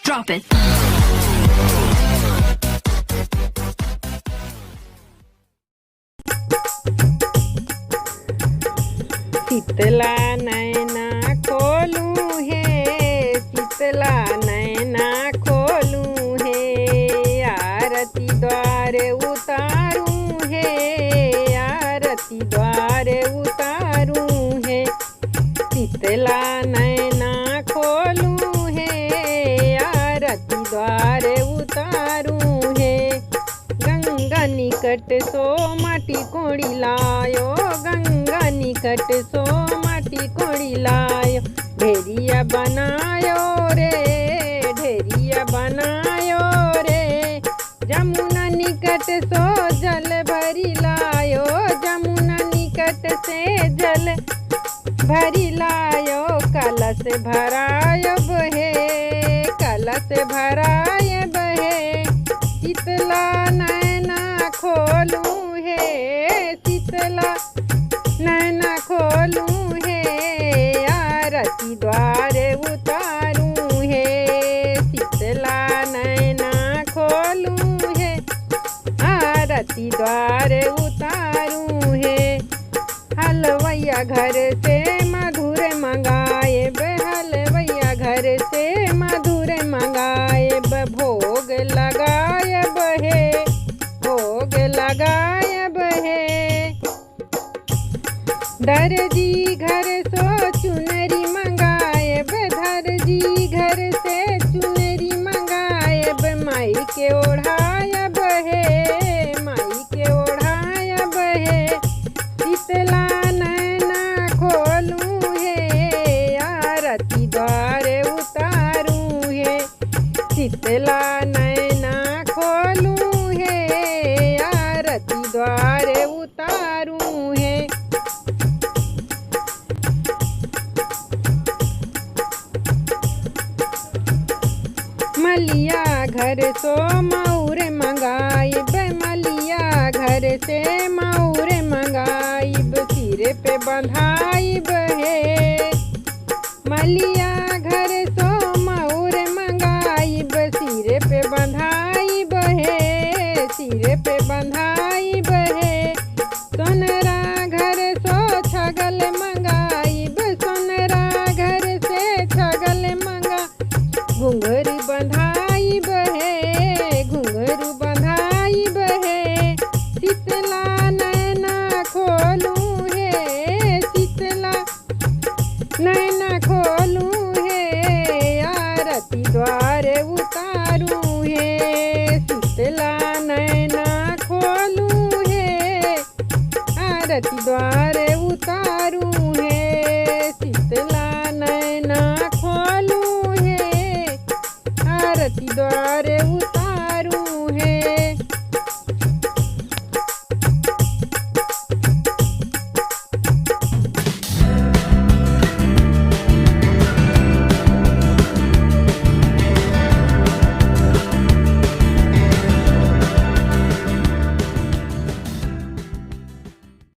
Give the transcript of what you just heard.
Drop it. Shitala नैना खोलूं है, शीतला नैना खोलूं है, आरती द्वार उतारूं है, आरती द्वार उतारूं है। शीतला नैना खोलूं है, आरती द्वार उतारूं है। गंगा निकट सो माटी कोड़ी लायो, गंगा निकट सो माटी कोड़ी लायो। ढेरिया बनायो रे, ढेरिया बनायो रे, जमुना निकट सो जल भरी लायो, जमुना निकट से जल भरी लायो। कलश भरायो बहे, कलश भराय बहे। शीतला नैना खोलूं है, शीतला नैना खोलूं है, आरती द्वार उतारूं है। शीतला नैना खोलूं है, आरती द्वार उतारूं है। हलवैया घर से मधुर मंगाए, हलवैया घर से मधुर मंगाए। भोग लगाए बहे, भोग लगाए बहे। दर्जी घर सो चुनरी मंगाए, दर्जी घर से चुनरी मंगाए। माई के ओढ़ाए बहे, माई के ओढ़ाए बहे। शीतला नैना खोलूं है, आरती द्वार उतारूं है। शीतला नैना खोलूं है, आरती द्वार उतारूं है। मलिया घर सो मऊर मंगाई, मलिया घर से मऊर मंगाई। सिर पे बंधाई बहे, मलिया घर सो मऊर मंगाई। सिर पे बंधाई बहे, सिर पे बंधाई बहे। सोनरा घर सो छगल मंगाई, सोनरा घर से छगल मंगा। घुंघरू बंधाई बहे, घुंघरू बंधाई बहे। शीतला नैना खोलूं है, शीतला नैना खोलूं है, आरती द्वार उतारूं है। शीतला नैना खोलूं है, आरती द्वार उतारूं